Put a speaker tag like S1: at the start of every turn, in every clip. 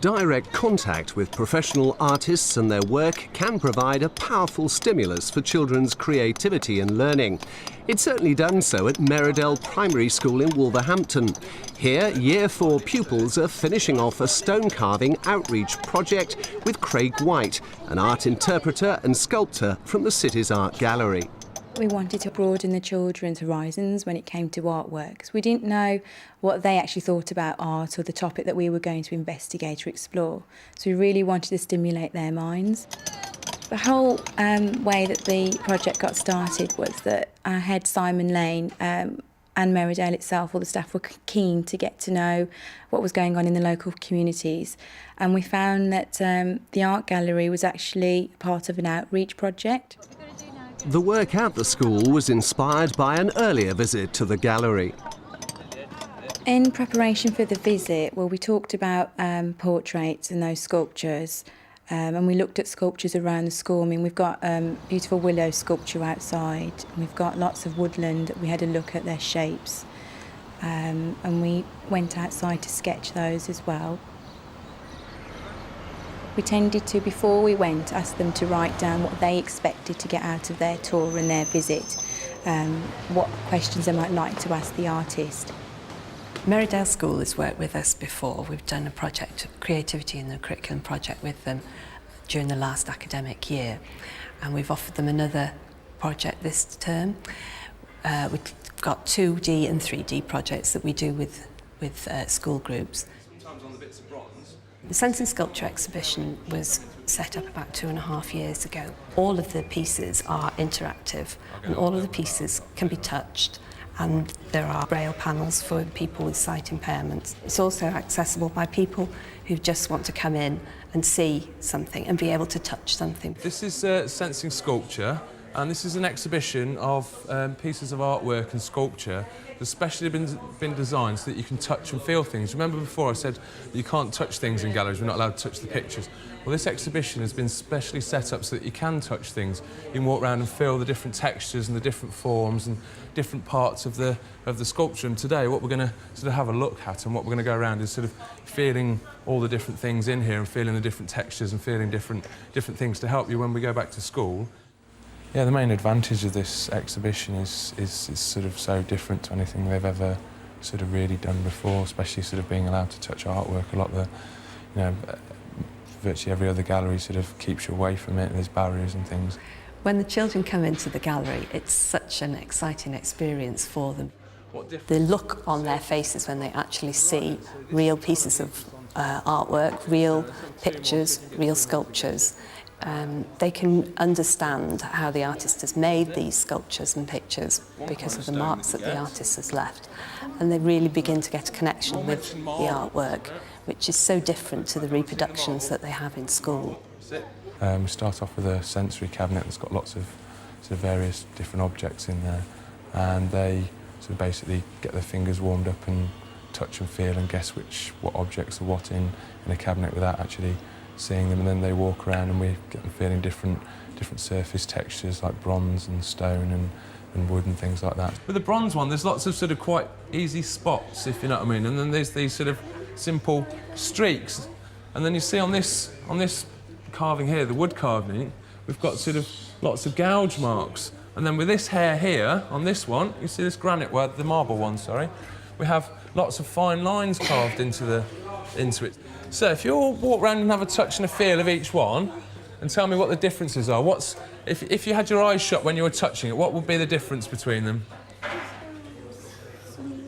S1: Direct contact with professional artists and their work can provide a powerful stimulus for children's creativity and learning. It's certainly done so at Merridale Primary School in Wolverhampton. Here, Year 4 pupils are finishing off a stone carving outreach project with Craig White, an art interpreter and sculptor from the city's art gallery.
S2: We wanted to broaden the children's horizons when it came to artworks. We didn't know what they actually thought about art or the topic that we were going to investigate or explore. So we really wanted to stimulate their minds. The whole way that the project got started was that our head, Simon Lane, and Merridale itself, all the staff were keen to get to know what was going on in the local communities. And we found that the art gallery was actually part of an outreach project.
S1: The work at the school was inspired by an earlier visit to the gallery.
S2: In preparation for the visit, well, we talked about portraits and those sculptures, and we looked at sculptures around the school. I mean, we've got beautiful willow sculpture outside, and we've got lots of woodland. We had a look at their shapes, and we went outside to sketch those as well. We tended to, before we went, ask them to write down what they expected to get out of their tour and their visit, what questions they might like to ask the artist.
S3: Merridale School has worked with us before. We've done a project, Creativity in the Curriculum project with them during the last academic year, and we've offered them another project this term. We've got 2D and 3D projects that we do with school groups. The Sense and Sculpture exhibition was set up about 2.5 years ago. All of the pieces are interactive and all of the pieces can be touched, and there are braille panels for people with sight impairments. It's also accessible by people who just want to come in and see something and be able to touch something.
S4: This is Sensing Sculpture, and this is an exhibition of pieces of artwork and sculpture that's specially been designed so that you can touch and feel things. Remember before I said that you can't touch things in galleries, we're not allowed to touch the pictures. Well, this exhibition has been specially set up so that you can touch things. You can walk around and feel the different textures and the different forms and different parts of the sculpture. And today what we're going to sort of have a look at and what we're going to go around is sort of feeling all the different things in here and feeling the different textures and feeling different things to help you when we go back to school. Yeah, the main advantage of this exhibition is sort of so different to anything they've ever sort of really done before, especially sort of being allowed to touch artwork. A lot of the, you know, virtually every other gallery sort of keeps you away from it, and there's barriers and things.
S3: When the children come into the gallery, it's such an exciting experience for them. The look on their faces when they actually see real pieces of artwork, real pictures, real sculptures. They can understand how the artist has made these sculptures and pictures because of the marks that the artist has left. And they really begin to get a connection with the artwork, which is so different to the reproductions that they have in school.
S4: We start off with a sensory cabinet that's got lots of sort of various different objects in there, and they sort of basically get their fingers warmed up and touch and feel and guess what objects are what in a cabinet without actually seeing them, and then they walk around and we get them feeling different surface textures like bronze and stone and wood and things like that. With the bronze one, there's lots of sort of quite easy spots, if you know what I mean, and then there's these sort of simple streaks, and then you see on this carving here, the wood carving, we've got sort of lots of gouge marks, and then with this hair here on this one, you see this granite work, the marble one, sorry, we have lots of fine lines carved into it. So if you all walk around and have a touch and a feel of each one and tell me what the differences are, if you had your eyes shut when you were touching it, what would be the difference between them?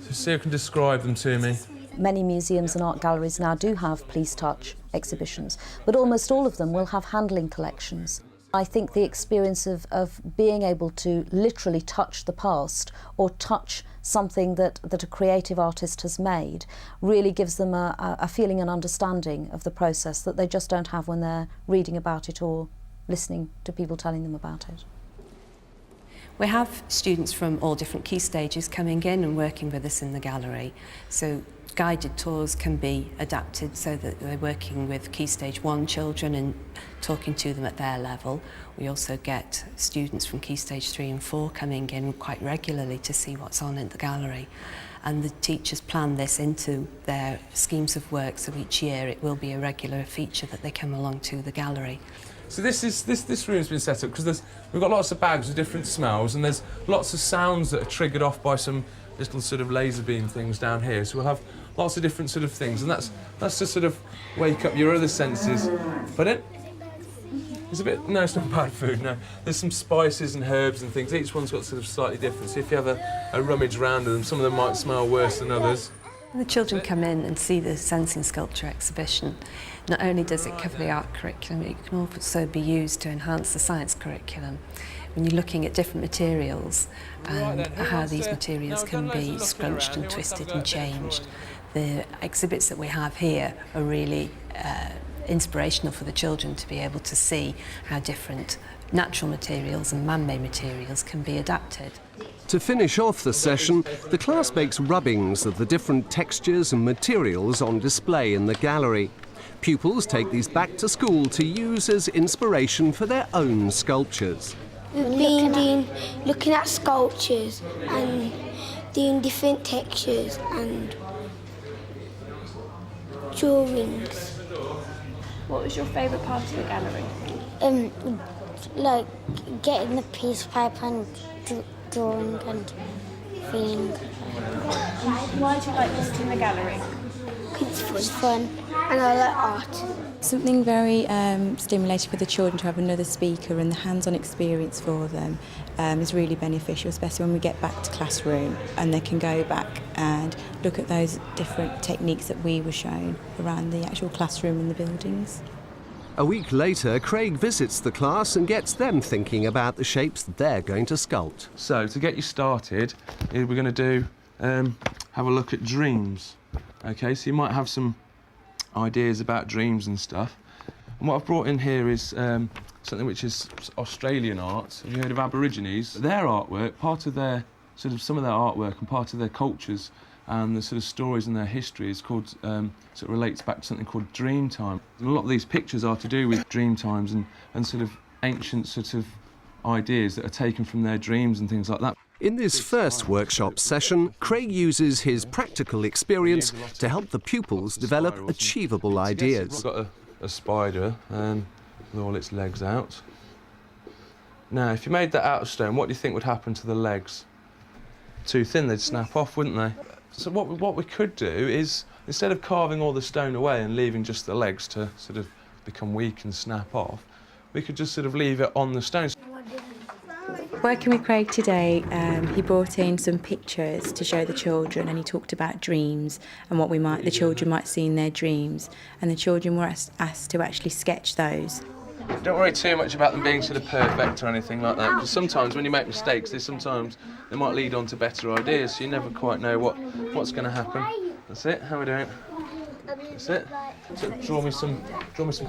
S4: So see who can describe them to me.
S5: Many museums and art galleries now do have Please Touch exhibitions, but almost all of them will have handling collections. I think the experience of being able to literally touch the past or touch something that a creative artist has made really gives them a feeling and understanding of the process that they just don't have when they're reading about it or listening to people telling them about it.
S3: We have students from all different key stages coming in and working with us in the gallery. So guided tours can be adapted so that we're working with Key Stage 1 children and talking to them at their level. We also get students from Key Stage 3 and 4 coming in quite regularly to see what's on in the gallery. and the teachers plan this into their schemes of work, so each year it will be a regular feature that they come along to the gallery.
S4: So this room's been set up because we've got lots of bags with different smells, and there's lots of sounds that are triggered off by some little sort of laser beam things down here. So we'll have lots of different sort of things, and that's to sort of wake up your other senses. But it's a bit, no, it's not bad food, no. There's some spices and herbs and things. Each one's got sort of slightly different. So if you have a rummage around them, some of them might smell worse than others.
S3: The children come in and see the Sensing Sculpture exhibition. Not only does it cover the art curriculum, it can also be used to enhance the science curriculum. When you're looking at different materials and how these materials can be scrunched and twisted and changed, the exhibits that we have here are really inspirational for the children to be able to see how different natural materials and man-made materials can be adapted.
S1: To finish off the session, the class makes rubbings of the different textures and materials on display in the gallery. Pupils take these back to school to use as inspiration for their own sculptures.
S6: We've been looking at sculptures and doing different textures and drawings.
S7: What was your favourite part of the gallery?
S6: Like getting the piece of paper and drawing and feeling.
S7: Why do you like visiting the gallery?
S6: It's fun and I like art.
S2: Something very stimulating for the children to have another speaker, and the hands-on experience for them is really beneficial, especially when we get back to classroom and they can go back and look at those different techniques that we were shown around the actual classroom and the buildings.
S1: A week later, Craig visits the class and gets them thinking about the shapes they're going to sculpt.
S4: So to get you started, we're going to do have a look at dreams. Okay, so you might have some ideas about dreams and stuff. And what I've brought in here is something which is Australian art. Have you heard of Aborigines? Their artwork, part of their some of their artwork and part of their cultures and the sort of stories and their history is called sort of relates back to something called dream time. And a lot of these pictures are to do with dream times and sort of ancient sort of ideas that are taken from their dreams and things like that.
S1: In this first workshop session, Craig uses his practical experience to help the pupils develop achievable ideas.
S4: I've got a spider with all its legs out. Now, if you made that out of stone, what do you think would happen to the legs? Too thin, they'd snap off, wouldn't they? So what we could do is, instead of carving all the stone away and leaving just the legs to sort of become weak and snap off, we could just sort of leave it on the stone.
S2: Working with Craig today, he brought in some pictures to show the children, and he talked about dreams and what the children might see in their dreams, and the children were asked to actually sketch those.
S4: Don't worry too much about them being sort of perfect or anything like that, because sometimes when you make mistakes, they might lead on to better ideas, so you never quite know what's going to happen. That's it. How are we doing? That's it. So draw me some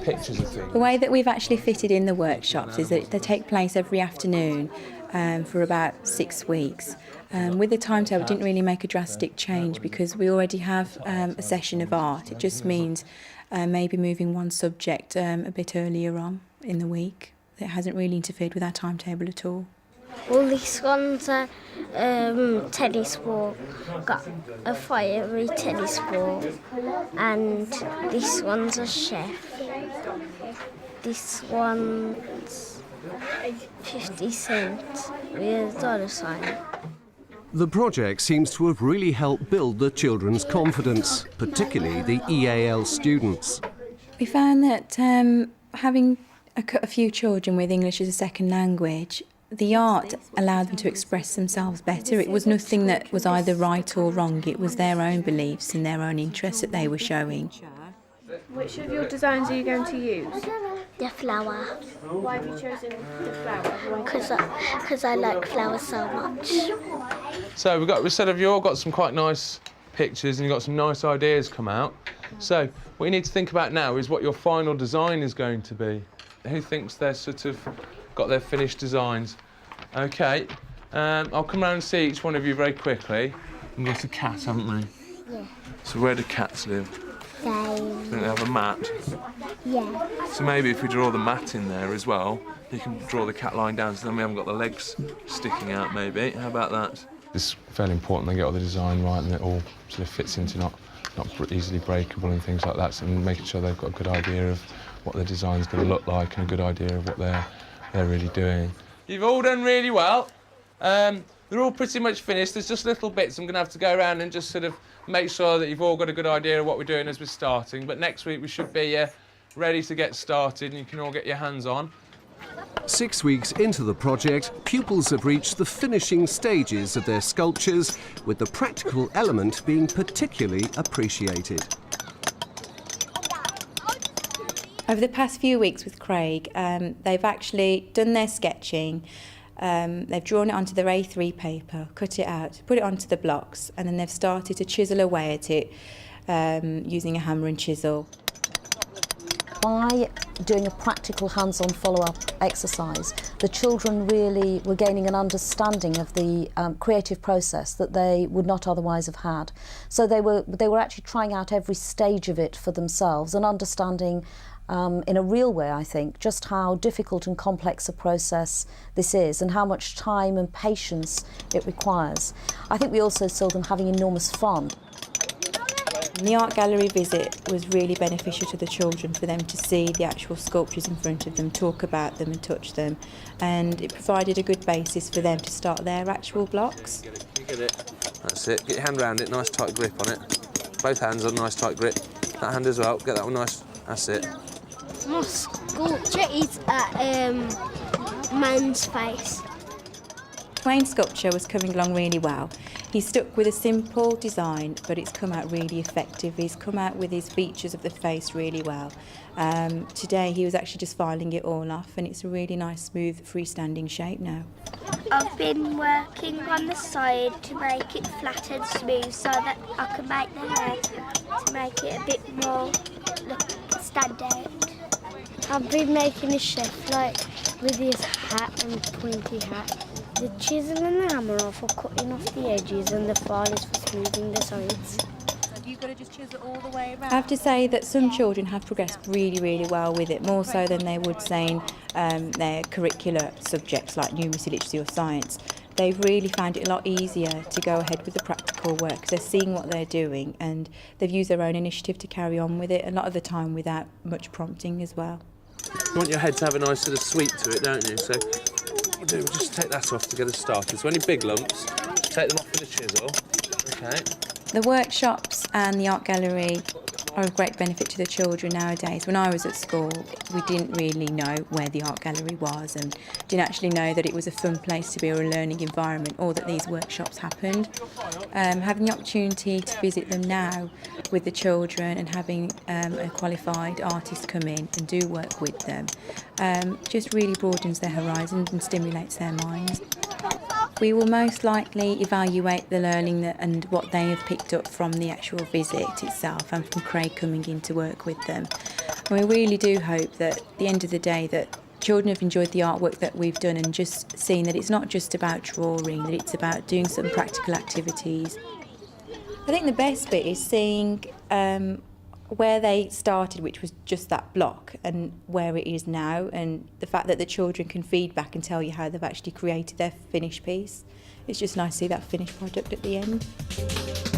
S4: pictures of things.
S2: The way that we've actually fitted in the workshops is that they take place every afternoon for about 6 weeks. With the timetable, it didn't really make a drastic change because we already have a session of art. It just means maybe moving one subject a bit earlier on in the week. It hasn't really interfered with our timetable at all.
S6: All these ones are tennis ball, got a fiery tennis ball, and this one's a chef. This one's 50 cents with a dollar sign.
S1: The project seems to have really helped build the children's confidence, particularly the EAL students.
S2: We found that having a few children with English as a second language, the art allowed them to express themselves better. It was nothing that was either right or wrong. It was their own beliefs and their own interests that they were showing.
S7: Which of your designs are you going to use?
S6: The flower.
S7: Why have you chosen the flower?
S6: Because I like flowers so much.
S4: So you've all got some quite nice pictures and you've got some nice ideas come out. So what you need to think about now is what your final design is going to be. Who thinks they're sort of got their finished designs? Okay, I'll come around and see each one of you very quickly. We've got a cat, haven't we?
S6: Yeah.
S4: So where do cats live?
S6: They...
S4: I think they have a mat.
S6: Yeah.
S4: So maybe if we draw the mat in there as well, you can draw the cat lying down so then we haven't got the legs sticking out maybe. How about that? it's fairly important they get all the design right and it all sort of fits into not easily breakable and things like that, so making sure they've got a good idea of what the design's going to look like and a good idea of what they're really doing.
S8: You've all done really well. They're all pretty much finished. There's just little bits I'm going to have to go around and just sort of make sure that you've all got a good idea of what we're doing as we're starting. But next week we should be ready to get started and you can all get your hands on.
S1: 6 weeks into the project, pupils have reached the finishing stages of their sculptures, with the practical element being particularly appreciated.
S2: Over the past few weeks with Craig, they've actually done their sketching. They've drawn it onto their A3 paper, cut it out, put it onto the blocks, and then they've started to chisel away at it using a hammer and chisel.
S5: By doing a practical hands-on follow-up exercise, the children really were gaining an understanding of the creative process that they would not otherwise have had. So they were actually trying out every stage of it for themselves and understanding in a real way, I think, just how difficult and complex a process this is and how much time and patience it requires. I think we also saw them having enormous fun.
S2: The art gallery visit was really beneficial to the children, for them to see the actual sculptures in front of them, talk about them and touch them, and it provided a good basis for them to start their actual blocks.
S8: You get it. That's it. Get your hand around it, nice tight grip on it. Both hands on, nice tight grip. That hand as well, get that one nice. That's it.
S6: My sculpture is a man's face.
S2: Wayne's sculpture was coming along really well. He stuck with a simple design, but it's come out really effective. He's come out with his features of the face really well. Today he was actually just filing it all off, and it's a really nice, smooth, freestanding shape now.
S6: I've been working on the side to make it flat and smooth so that I can make the head to make it a bit more stand out. I've been making a chef like with his hat and pointy hat. The chisel and the hammer are for cutting off the edges and the file is for smoothing the sides.
S2: So you've got to just chisel all the way around? I have to say that some children have progressed really, really well with it, more so than they would say in their curricular subjects like numeracy, literacy or science. They've really found it a lot easier to go ahead with the practical work because they're seeing what they're doing and they've used their own initiative to carry on with it, a lot of the time without much prompting as well.
S8: You want your head to have a nice sort of sweep to it, don't you? So what we'll just take that off to get us started. So any big lumps, take them off with a chisel. Okay.
S2: The workshops and the art gallery are of great benefit to the children nowadays. When I was at school, we didn't really know where the art gallery was and didn't actually know that it was a fun place to be or a learning environment, or that these workshops happened. Having the opportunity to visit them now with the children and having a qualified artist come in and do work with them just really broadens their horizons and stimulates their minds. We will most likely evaluate the learning and what they have picked up from the actual visit itself and from Craig coming in to work with them. And we really do hope that at the end of the day that children have enjoyed the artwork that we've done and just seen that it's not just about drawing, that it's about doing some practical activities. I think the best bit is seeing where they started, which was just that block, and where it is now, and the fact that the children can feed back and tell you how they've actually created their finished piece. It's just nice to see that finished product at the end.